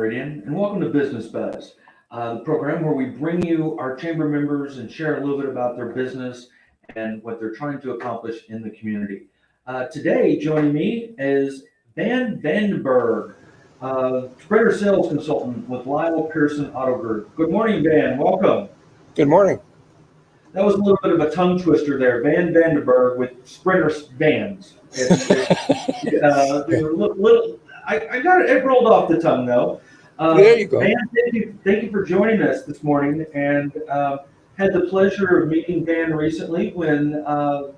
Meridian, and welcome to Business Buzz, the program where we bring you our chamber members and share a little bit about their business and what they're trying to accomplish in the community. Today, joining me is Vandenburg, spreader sales consultant with Lye Pearson Auto Group. Good morning, Van. Welcome. Good morning. That was a little bit of a tongue twister there, Vandenburg with Sprinter vans. I got it. It rolled off the tongue though. There you go. Van, thank you for joining us this morning, and had the pleasure of meeting Van recently when the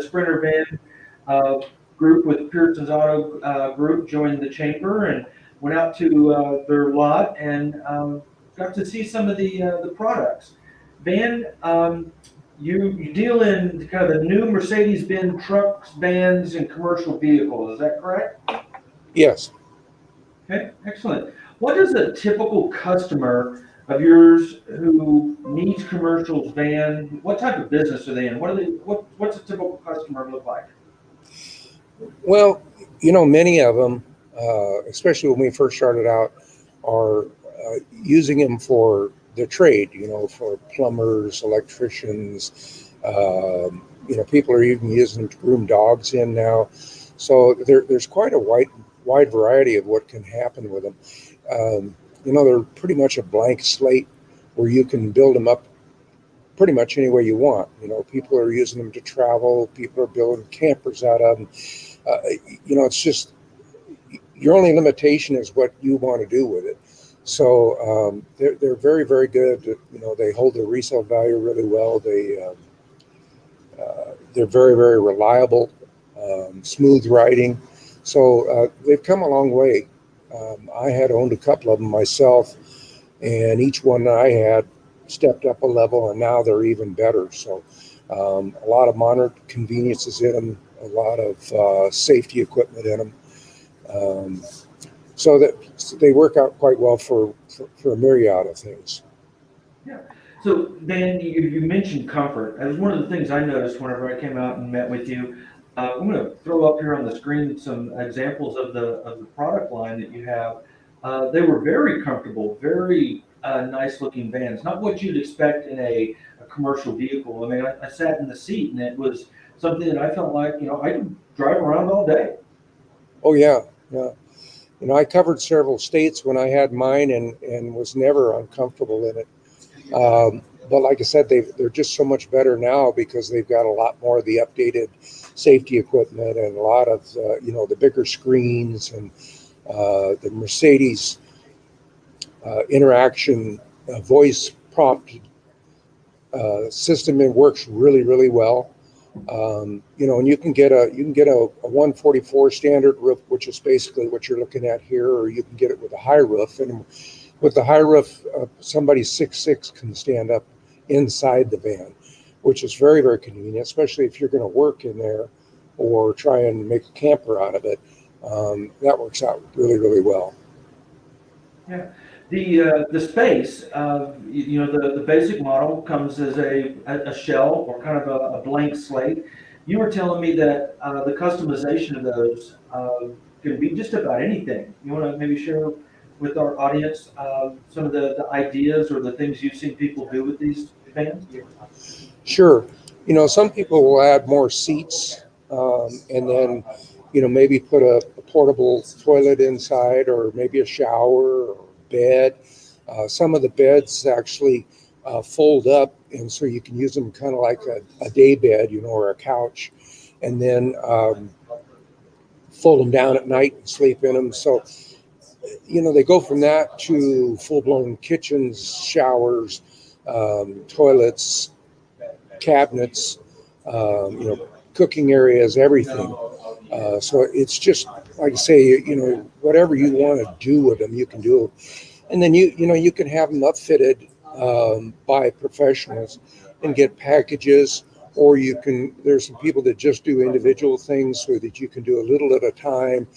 Sprinter van group with Pearson's Auto Group joined the chamber and went out to their lot and got to see some of the products. Van, you deal in kind of the new Mercedes-Benz trucks, vans, and commercial vehicles. Is that correct? Yes. Okay, excellent. What does a typical customer of yours who needs commercials van? What type of business are they in? What's a typical customer look like? Well, many of them, especially when we first started out, are using them for the trade, for plumbers, electricians, people are even using them to groom dogs in now. So there's quite a wide variety of what can happen with them. They're pretty much a blank slate where you can build them up pretty much any way you want. People are using them to travel, people are building campers out of them. It's just your only limitation is what you want to do with it. So they're very, very good. They hold their resale value really well. They're very, very reliable, smooth riding. So they've come a long way. I had owned a couple of them myself, and each one that I had stepped up a level, and now they're even better. So a lot of modern conveniences in them, a lot of safety equipment in them. So that they work out quite well for a myriad of things. Yeah. So Van, you mentioned comfort. That was one of the things I noticed whenever I came out and met with you. I'm going to throw up here on the screen some examples of the product line that you have. They were very comfortable, very nice looking vans. Not what you'd expect in a commercial vehicle. I mean, I sat in the seat and it was something that I felt like, I could drive around all day. Oh yeah, yeah. I covered several states when I had mine and was never uncomfortable in it. But like I said, they're just so much better now because they've got a lot more of the updated safety equipment and a lot of, the bigger screens and the Mercedes interaction voice prompt system. It works really, really well. And you can get a 144 standard roof, which is basically what you're looking at here, or you can get it with a high roof. And with the high roof, somebody 6'6" can stand up inside the van, which is very, very convenient, especially if you're going to work in there or try and make a camper out of it. That works out really, really well. Yeah. The space, the basic model comes as a shell or kind of a blank slate. You were telling me that the customization of those can be just about anything. You want to maybe share with our audience some of the ideas or the things you've seen people do with these vans? Sure. Some people will add more seats and then, maybe put a portable toilet inside or maybe a shower or bed. Some of the beds actually fold up, and so you can use them kind of like a day bed, or a couch, and then fold them down at night and sleep in them. So, they go from that to full-blown kitchens, showers, toilets, cabinets, cooking areas, everything. So it's just, like I say, whatever you want to do with them, you can do. And then you can have them upfitted by professionals and get packages, or there's some people that just do individual things so that you can do a little at a time.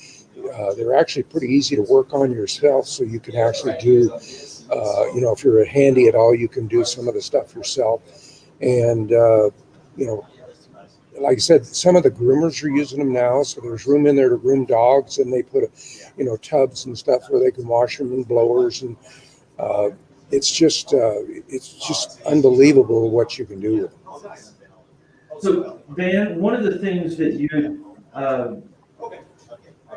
They're actually pretty easy to work on yourself, so you can actually do, if you're handy at all, you can do some of the stuff yourself. And, like I said, some of the groomers are using them now. So there's room in there to groom dogs, and they put, tubs and stuff where they can wash them and blowers. And uh, it's just unbelievable what you can do with them. So, Van, one of the things that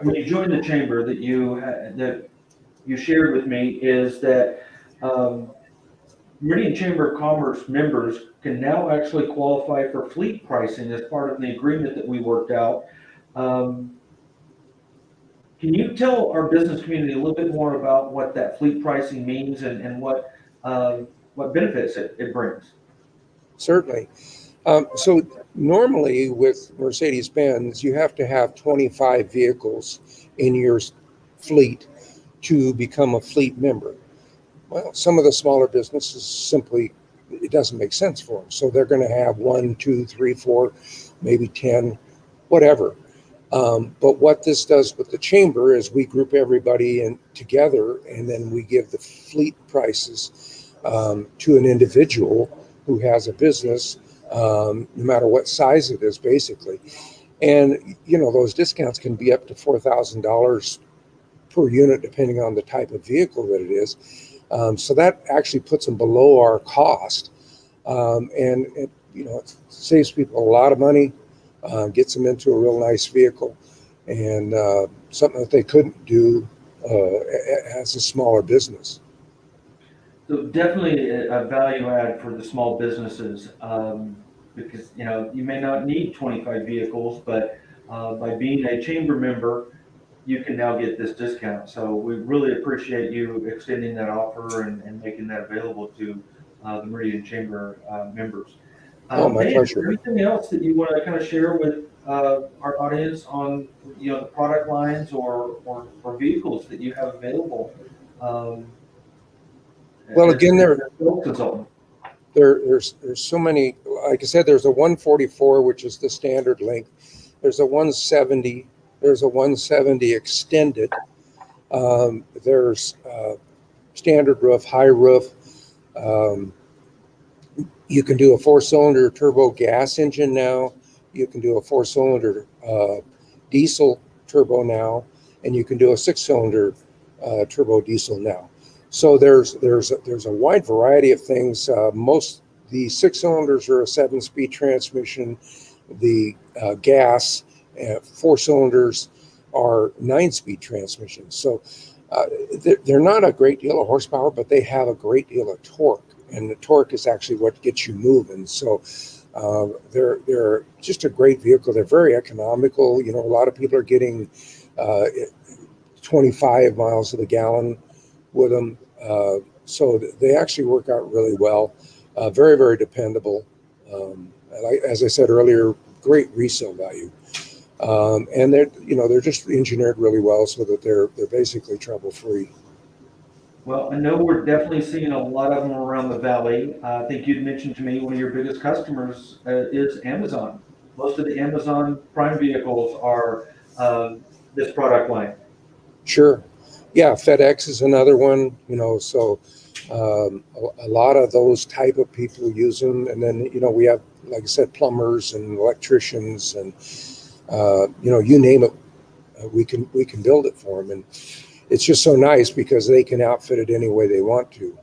when you joined the chamber, that you shared with me is that um, Meridian Chamber of Commerce members can now actually qualify for fleet pricing as part of the agreement that we worked out. Um, can you tell our business community a little bit more about what that fleet pricing means and what benefits it brings? Certainly. So normally with Mercedes-Benz, you have to have 25 vehicles in your fleet to become a fleet member. Well, some of the smaller businesses simply, it doesn't make sense for them. So they're going to have 1, 2, 3, 4, maybe 10, whatever. But what this does with the chamber is we group everybody in together, and then we give the fleet prices to an individual who has a business, no matter what size it is, basically. And those discounts can be up to $4,000 per unit, depending on the type of vehicle that it is. So that actually puts them below our cost, and it saves people a lot of money, gets them into a real nice vehicle, and something that they couldn't do as a smaller business. So definitely a value add for the small businesses, because, you may not need 25 vehicles, but by being a chamber member, you can now get this discount. So we really appreciate you extending that offer and making that available to the Meridian Chamber members. Oh, my Dan, is there pleasure. anything else that you want to kind of share with our audience on, the product lines or vehicles that you have available? Um, Well, as again, a sales consultant. there's so many. Like I said, there's a 144, which is the standard length. There's a 170. There's a 170 extended. There's standard roof, high roof. Um, you can do a 4-cylinder turbo gas engine now. You can do a 4-cylinder diesel turbo now, and you can do a 6-cylinder turbo diesel now. So there's a wide variety of things. Most the 6 cylinders are a 7-speed transmission. The gas 4 cylinders are 9-speed transmissions. So they're not a great deal of horsepower, but they have a great deal of torque, and the torque is actually what gets you moving. So they're just a great vehicle. They're very economical. A lot of people are getting 25 miles to the gallon with them. So they actually work out really well. Very, very dependable. As I said earlier, great resale value. And they're just engineered really well so that they're basically trouble free. Well, I know we're definitely seeing a lot of them around the valley. I think you'd mentioned to me one of your biggest customers is Amazon. Most of the Amazon Prime vehicles are this product line. Sure. Yeah, FedEx is another one, so a lot of those type of people use them. And then, we have, like I said, plumbers and electricians and, you name it, we can build it for them. And it's just so nice because they can outfit it any way they want to.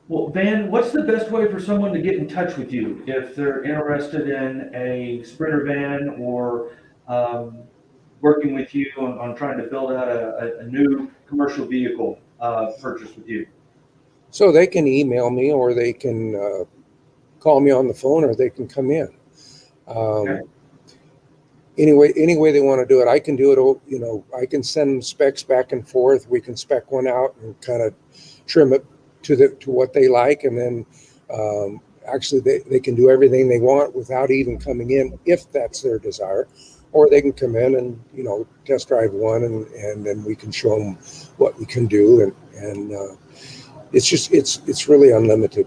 Well, Van, what's the best way for someone to get in touch with you if they're interested in a Sprinter van or working with you on trying to build out a new commercial vehicle purchase with you? So they can email me, or they can call me on the phone, or they can come in. Okay. Um, any way they want to do it, I can do it. I can send specs back and forth. We can spec one out and kind of trim it to what they like, and then actually they can do everything they want without even coming in, if that's their desire. Or they can come in and test drive one, and then we can show them what we can do, and it's really unlimited.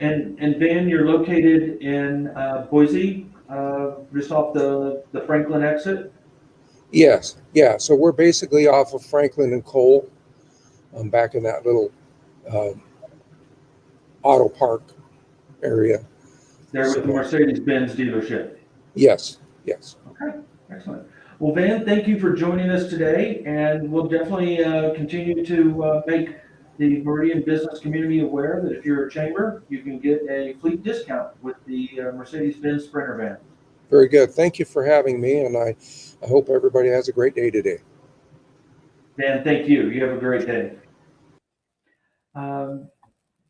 And Van, you're located in Boise, just off the Franklin exit. Yes, yeah. So we're basically off of Franklin and Cole. I'm back in that little auto park area. there with the Mercedes-Benz dealership. Yes, yes. Okay, excellent. Well, Van, thank you for joining us today, and we'll definitely continue to make the Meridian business community aware that if you're a chamber, you can get a fleet discount with the Mercedes-Benz Sprinter van. Very good. Thank you for having me, and I hope everybody has a great day today. Van, thank you. You have a great day.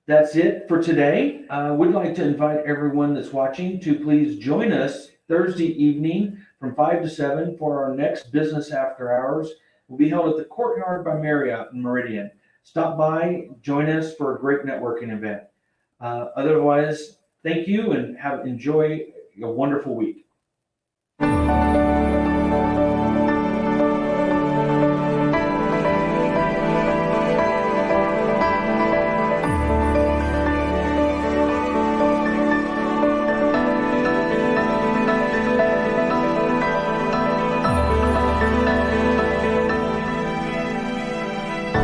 That's it for today. We'd like to invite everyone that's watching to please join us Thursday evening from 5 to 7 for our next business after hours. We'll be held at the Courtyard by Marriott in Meridian. Stop by, join us for a great networking event. Otherwise, thank you and enjoy a wonderful week.